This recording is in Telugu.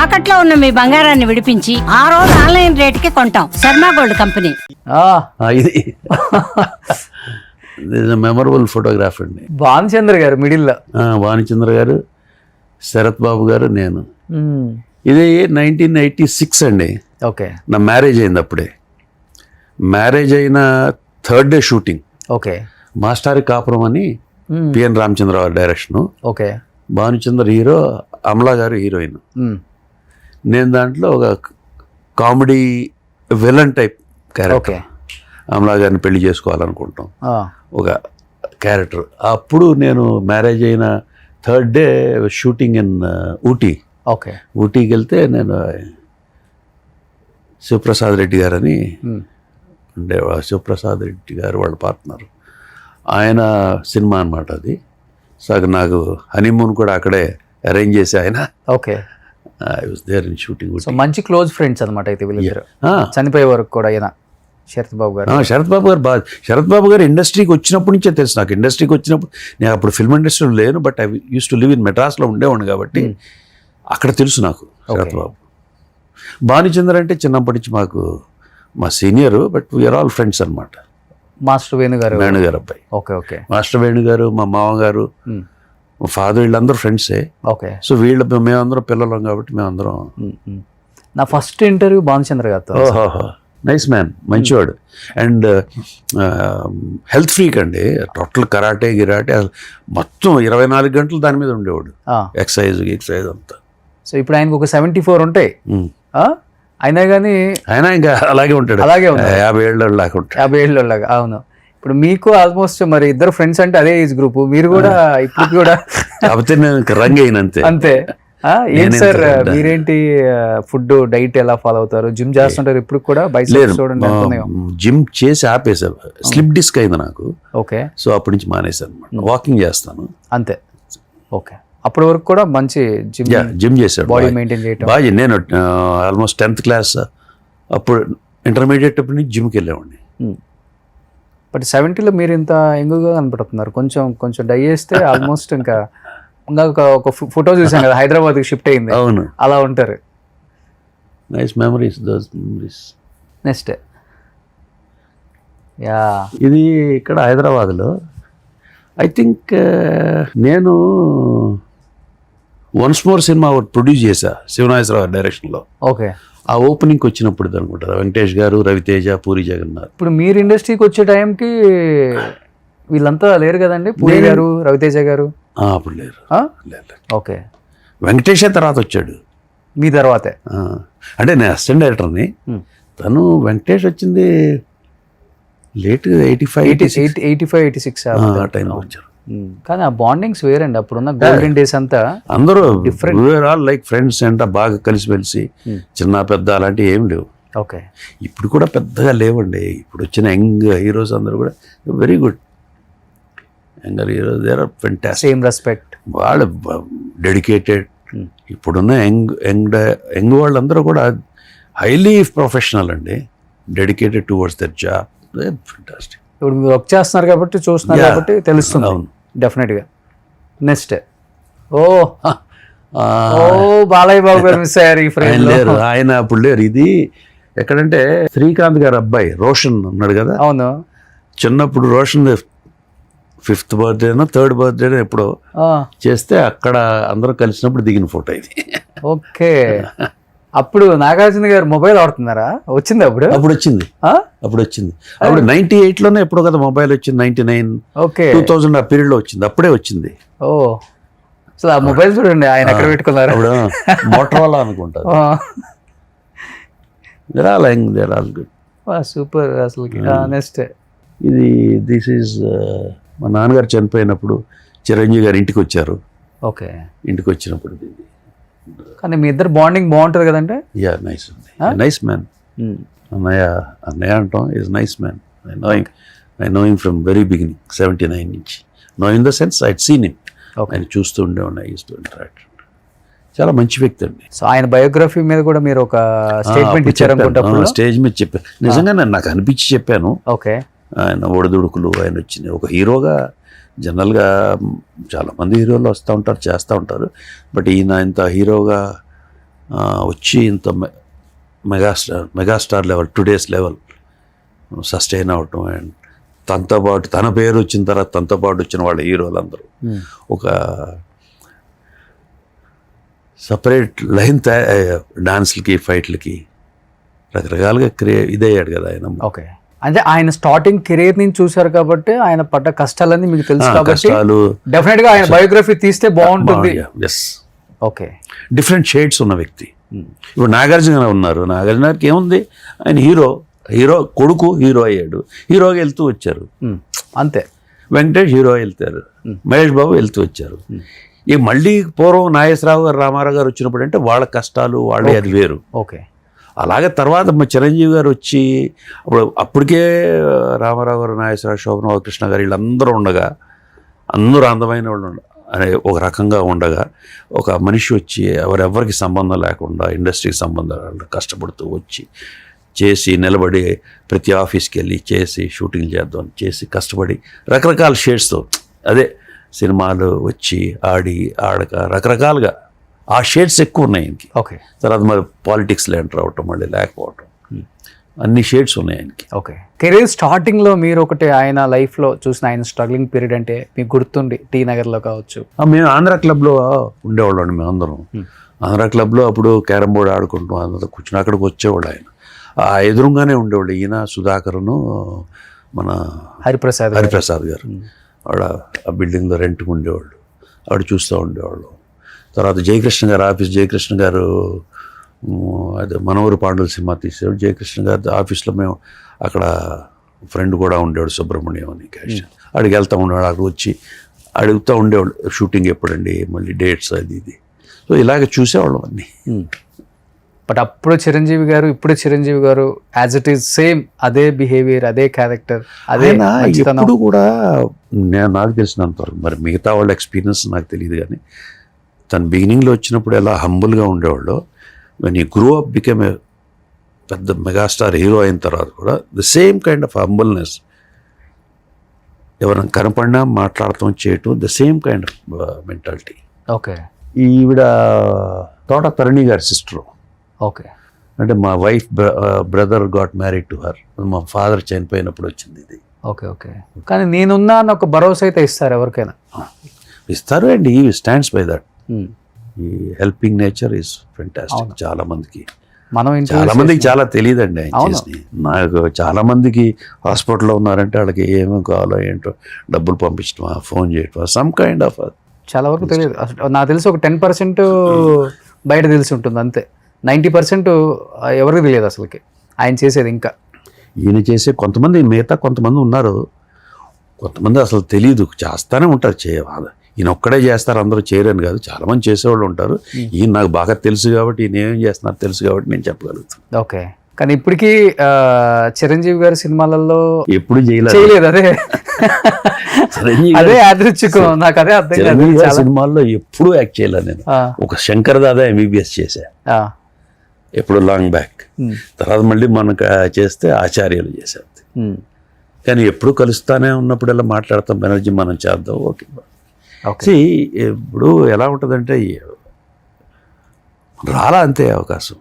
తాకట్లో ఉన్న మీ బంగారాన్ని విడిపించి ఆ రోజు ఆన్లైన్ రేటుకి కొంటాం. Sharma gold company. ఇది మెమరబుల్ ఫోటోగ్రాఫ్ అండి. భానుచంద్ర గారు మిడిల్లో. భానుచంద్ర గారు, శరత్ బాబు గారు, నేను. ఇది 1986 అండి. ఓకే. నా మ్యారేజ్ అయింది అప్పుడే. మ్యారేజ్ అయిన third day shooting. Okay. Mastari Kapuram అని P N Ramachandra Rao direction. Okay. Bhanuchandra hero, Amala garu heroine. నేను దాంట్లో ఒక comedy villain type character. Amala గారిని పెళ్లి చేసుకోవాలనుకుంటాం, ఒక క్యారెక్టర్. అప్పుడు నేను మ్యారేజ్ అయిన third day shooting in Ooty. Okay. ఊటీకి వెళ్తే నేను శివప్రసాద్ రెడ్డి గారని ఉండే, శివప్రసాద్ రెడ్డి గారు వాళ్ళ పార్ట్నర్. ఆయన సినిమా అనమాట అది. సో నాకు హనీమూన్ కూడా అక్కడే అరేంజ్ చేసి ఆయన. Okay. I was there in shooting. So మంచి క్లోజ్ ఫ్రెండ్స్ అనమాట అయితే వీళ్ళిద్దరు. చనిపోయే వరకు కూడా ఆయన శరత్ బాబు గారు. శరత్ బాబు గారు బాగా, శరత్ బాబు గారు ఇండస్ట్రీకి వచ్చినప్పటి నుంచే తెలుసు నాకు. ఇండస్ట్రీకి వచ్చినప్పుడు నేను అప్పుడు ఫిల్మ్ ఇండస్ట్రీలో లేను, but I use to live in మెడ్రాస్లో ఉండేవాడిని కాబట్టి అక్కడ తెలుసు నాకు శరత్ బాబు. భానుచంద్ర అంటే చిన్నప్పటి నుంచి మాకు మా senior, but we are all friends అనమాట. మాస్టర్ వేణుగారు అబ్బాయి. ఓకే. ఓకే. మాస్టర్ వేణుగారు, మా మామగారు, మా ఫాదర్, వీళ్ళందరూ ఫ్రెండ్స్. ఓకే. సో మేమందరం పిల్లలం కాబట్టి మేమందరం. నా ఫస్ట్ ఇంటర్వ్యూ భానుచంద్ర గారితో. ఓహో, నైస్ మ్యాన్, మంచివాడు. అండ్ హెల్త్ ఫ్రీక్ అండి. టోటల్ కరాటే గిరాటే మొత్తం 24 గంటలు దాని మీద ఉండేవాడు. ఎక్సర్సైజ్ అంతా. సో ఇప్పుడు ఆయనకు ఒక 74 ఉంటాయి అయినా కానీ ఆయన ఇంకా అలాగే ఉంటాడు. అలాగే ఉంటాడు. 50 ఏళ్ళ లాగా ఉంటాడు. 50 ఏళ్ళ లాగా. అవును. ఇప్పుడు మీకు ఆల్మోస్ట్ మరి ఇద్దరు ఫ్రెండ్స్ అంటే అదే ఏజ్ గ్రూప్. మీరు కూడా ఇప్పుడు కూడా కాకపోతే నేను రంగ్ అయిన అంతే. ఏం సార్ మీరేంటి ఫుడ్ డైట్ ఎలా ఫాలో అవుతారు? జిమ్ చేస్తుంటారు ఇప్పుడు కూడా? చూడండి, జిమ్ చేసి ఆపేసాను. స్లిప్ డిస్క్ అయింది నాకు. ఓకే. సో అప్పటి నుంచి మానేసాను అనమాట. వాకింగ్ చేస్తాను అంతే. ఓకే. అప్పటి వరకు కూడా మంచి జిమ్ చేశాడు, బాడీ మెయింటైన్ చేయడం బాగా. నేను ఆల్మోస్ట్ 10th క్లాస్ అప్పుడు, ఇంటర్మీడియట్ అప్పటి నుంచి జిమ్కి వెళ్ళేవాడిని. బట్ 70లో మీరు ఇంత యంగ్గా కనపడుతున్నారు. కొంచెం డై చేస్తే ఆల్మోస్ట్ ఇంకా ఒక ఫోటో చూసాను కదా, హైదరాబాద్కి షిఫ్ట్ అయింది. అవును, అలా ఉంటారు. Nice memories, those memories. Next yeah, ఇది ఇక్కడ హైదరాబాద్లో ఐ థింక్ నేను వన్స్ మోర్ సినిమా ఒకటి ప్రొడ్యూస్ చేశా, శివనాగేశ్వరరావు డైరెక్షన్లో. ఓకే. ఆ ఓపెనింగ్కి వచ్చినప్పుడు అనుకుంటారు వెంకటేష్ గారు, రవితేజ, పూరి జగన్నాథ్. ఇప్పుడు మీరు ఇండస్ట్రీకి వచ్చే టైంకి వీళ్ళంతా లేరు కదండి, పూరి గారు, రవితేజ గారు? అప్పుడు లేరు. ఓకే. వెంకటేషే తర్వాత వచ్చాడు. మీ తర్వాతే? అంటే నేను అసిస్టెంట్ డైరెక్టర్ని. తను వెంకటేష్ వచ్చింది లేట్ 85, 86 ఆ టైంలో వచ్చారు. కానీ ఆ బాండింగ్స్ వేరండి. అప్పుడున్న గోల్డెన్ డేస్ అంతా అందరూ డిఫరెంట్, ఆల్ లైక్ ఫ్రెండ్స్ అంట, బాగా కలిసిమెలిసి. చిన్న పెద్ద అలాంటివి ఏం లేవు. ఓకే. ఇప్పుడు కూడా పెద్దగా లేవండి. ఇప్పుడు వచ్చిన యంగ్ హీరోస్ అందరూ కూడా very good. Younger heroes they are fantastic. Same respect, వాళ్ళు డెడికేటెడ్. ఇప్పుడున్న యంగ్ వాళ్ళందరూ కూడా హైలీ ప్రొఫెషనల్ అండి, dedicated towards their job. Fantastic. ఇప్పుడు మీరు వర్క్ చేస్తున్నారు కాబట్టి, చూస్తున్నారు కాబట్టి తెలుస్తుంది. అవును, డెఫినెట్గా. నెక్స్ట్ బాలయ్య బాబు గారు మిస్ అయ్యారు ఈ ఫ్రేమ్ లో. ఆయన అప్పుడు లేరు. ఇది ఎక్కడంటే శ్రీకాంత్ గారు అబ్బాయి రోషన్ ఉన్నాడు కదా. అవును. చిన్నప్పుడు రోషన్ 5th బర్త్డేనో 3rd బర్త్డేనో ఎప్పుడో చేస్తే అక్కడ అందరూ కలిసినప్పుడు దిగిన ఫోటో ఇది. ఓకే. అప్పుడు నాగార్జున గారు మొబైల్ వాడుతున్నారా? వచ్చింది అప్పుడు వచ్చింది. అప్పుడు 98లోనే ఎప్పుడో కదా మొబైల్ వచ్చింది. 99, ఓకే, 2000 ఆ పీరియడ్ లో వచ్చింది. అప్పుడే వచ్చింది. ఓ, అసలు ఆ మొబైల్ చూడండి ఆయన ఎక్కడ పెట్టుకున్నారు. అప్పుడు మోటరోలా అనుకుంటారు. సూపర్ అసలు. నెక్స్ట్ ఇది దిస్ ఈజ్ మా నాన్నగారు చనిపోయినప్పుడు చిరంజీవి గారు ఇంటికి వచ్చారు. ఓకే. ఇంటికి వచ్చినప్పుడు కానీ మీ ఇద్దరు బాండింగ్ బాగుంటుంది కదంటే. Yeah, nice nice man. అన్నయ్య అంటాం. Is nice man. I know him from very beginning, 79 నుంచి. No in the sense I seen him. ఆయన చూస్తూ ఉండేవాడిని, ఐ యూస్ టు ఇంటరాక్ట్. చాలా మంచి వ్యక్తి అండి. సో ఆయన బయోగ్రఫీ మీద కూడా మీరు ఒక స్టేట్మెంట్ ఇచ్చారనుకుంటా. స్టేజ్ మీద చెప్పాను. నిజంగా నాకు అనిపించి చెప్పాను. ఓకే. ఆయన ఒడిదుడుకులు ఆయన వచ్చినాయి. ఒక హీరోగా జనరల్గా చాలామంది హీరోలు వస్తూ ఉంటారు, చేస్తూ ఉంటారు. బట్ ఈయన ఇంత హీరోగా వచ్చి ఇంత megastar level today's level sustain అవటం. అండ్ తనతో పాటు తన పేరు వచ్చిన తర్వాత తనతో పాటు వచ్చిన వాళ్ళ హీరోలందరూ ఒక సపరేట్ లైన్ డాన్స్లకి ఫైట్లకి రకరకాలుగా ఇదయ్యాడు కదా ఆయన. ఓకే, అంటే ఆయన స్టార్టింగ్ కెరీర్ నుంచి చూసారు కాబట్టి ఆయన పడ్డ కష్టాలన్నీ మీకు తెలుసు కాబట్టి కష్టాలు డెఫినెట్ గా ఆయన బయోగ్రఫీ తీస్తే బాగుంటుంది. ఎస్, ఓకే, డిఫరెంట్ షేడ్స్ ఉన్న వ్యక్తి. ఇప్పుడు నాగార్జున ఉన్నారు, నాగార్జున గారికి ఏముంది, ఆయన హీరో కొడుకు హీరో అయ్యాడు, హీరోగా వెళ్తూ వచ్చారు అంతే. వెంకటేష్ హీరో వెళ్తారు, మహేష్ బాబు వెళ్తూ వచ్చారు. ఈ మళ్ళీ పూర్వం నాగేశ్వరరావు గారు రామారావు గారు వచ్చినప్పుడు అంటే వాళ్ళ కష్టాలు వాళ్ళే అది వేరు. ఓకే, అలాగే తర్వాత మా చిరంజీవి గారు వచ్చి అప్పటికే రామారావు గారు, నాగేశ్వరరావు, శోభన కృష్ణ గారు వీళ్ళందరూ ఉండగా, అందరూ అందమైన వాళ్ళు అనే ఒక రకంగా ఉండగా, ఒక మనిషి వచ్చి ఎవరెవరికి సంబంధం లేకుండా ఇండస్ట్రీకి సంబంధం లేకుండా కష్టపడుతూ వచ్చి చేసి నిలబడి ప్రతి ఆఫీస్కి వెళ్ళి చేసి షూటింగ్ చేద్దాం చేసి కష్టపడి రకరకాల షేడ్స్తో అదే సినిమాలు వచ్చి ఆడక రకరకాలుగా ఆ షేడ్స్ ఎక్కువ ఉన్నాయి ఆయనకి. ఓకే, తర్వాత మరి పాలిటిక్స్లో ఎంటర్ అవటం, మళ్ళీ లేకపోవటం, అన్ని షేడ్స్ ఉన్నాయి ఆయనకి. ఓకే, కెరీర్ స్టార్టింగ్లో మీరు ఒకటి ఆయన లైఫ్లో చూసిన ఆయన స్ట్రగ్లింగ్ పీరియడ్ అంటే మీకు గుర్తుండి టీ నగర్లో కావచ్చు? మేము ఆంధ్ర క్లబ్లో ఉండేవాళ్ళం. మేము అందరం ఆంధ్ర క్లబ్లో అప్పుడు క్యారమ్ బోర్డ్ ఆడుకుంటాం, అందరూ కూర్చుని అక్కడికి వచ్చేవాళ్ళు. ఆయన ఎదురుగానే ఉండేవాళ్ళు, ఈయన సుధాకర్ను మన హరిప్రసాద్ గారు. ఆవిడ ఆ బిల్డింగ్లో రెంట్కి ఉండేవాళ్ళు, ఆవిడ చూస్తూ ఉండేవాళ్ళు. తర్వాత జయకృష్ణ గారు జయకృష్ణ గారు అదే మనవరు పాండవుల సినిమా తీసేవాడు. జయకృష్ణ గారి ఆఫీస్లో మేము అక్కడ ఫ్రెండ్ కూడా ఉండేవాడు, సుబ్రహ్మణ్యం అని క్యాష్. అడిగి వెళ్తూ ఉండేవాడు, అక్కడ వచ్చి అడుగుతూ ఉండేవాళ్ళు షూటింగ్ ఎప్పుడండి, మళ్ళీ డేట్స్ అది ఇది. సో ఇలాగ చూసేవాళ్ళం అన్నీ. బట్ అప్పుడు చిరంజీవి గారు, ఇప్పుడు చిరంజీవి గారు యాజ్ ఇట్ ఈస్ సేమ్ అదే బిహేవియర్, అదే క్యారెక్టర్, అదే ఇప్పుడు కూడా నాకు తెలిసినంతవరకు, మరి మిగతా వాళ్ళ ఎక్స్పీరియన్స్ నాకు తెలియదు కానీ తను బిగినింగ్లో వచ్చినప్పుడు ఎలా హంబుల్గా ఉండేవాళ్ళు, when you grow up become a పెద్ద మెగాస్టార్ హీరో అయిన తర్వాత కూడా the same kind of humbleness, ఎవరైనా కనపడినా మాట్లాడటం చేయటం, the same kind of mentality. Okay, ఈవిడ తోట తరణి గారి సిస్టరు. ఓకే, అంటే మా wife brother got married to her, మా ఫాదర్ చనిపోయినప్పుడు వచ్చింది ఇది. ఓకే, ఓకే, కానీ నేనున్నా అని ఒక భరోసా అయితే ఇస్తారు ఎవరికైనా? ఇస్తారు, అండ్ ఈ స్టాండ్స్ బై దట్. ఈ హెల్పింగ్ నేచర్ ఈస్ ఫెంటాస్టిక్. చాలా మందికి చాలా తెలియదండి ఆయన చేసి. నాకు చాలా మందికి హాస్పిటల్లో ఉన్నారంటే వాళ్ళకి ఏమేమి కావాలో ఏంటో డబ్బులు పంపించడమా, ఫోన్ చేయటమా, సమ్ కైండ్ ఆఫ్. చాలా వరకు తెలియదు. నాకు తెలిసి ఒక 10% బయట తెలిసి ఉంటుంది అంతే. 90% ఎవరికి తెలియదు అసలుకి ఆయన చేసేది. ఇంకా ఈయన చేసే మిగతా కొంతమంది ఉన్నారు, కొంతమంది అసలు తెలియదు, చేస్తానే ఉంటారు. ఈయన ఒక్కడే చేస్తారు, అందరూ చేయరని కాదు, చాలా మంది చేసేవాళ్ళు ఉంటారు. ఈయన నాకు బాగా తెలుసు కాబట్టి, ఈయన ఏం చేస్తున్నారు తెలుసు కాబట్టి నేను చెప్పగలుగుతాను. ఓకే, కానీ ఇప్పటికీ చిరంజీవి గారి సినిమాలలో ఎప్పుడు చేయలేదు. అదే యాదృచ్ఛికం, నాకు అదే అర్థం కాదు. సినిమాల్లో ఎప్పుడు యాక్ట్ చేయలేదు నేను. ఒక శంకర్ దాదా MBBS చేశా ఎప్పుడు లాంగ్ బ్యాక్. తర్వాత మళ్ళీ మనకు చేస్తే ఆచార్యులు చేశారు. కానీ ఎప్పుడు కలుస్తానే ఉన్నప్పుడు మాట్లాడతాం, బెనర్జీ మనం చేద్దాం, ఓకే. ఇప్పుడు ఎలా ఉంటుందంటే రాలా అంతే అవకాశం.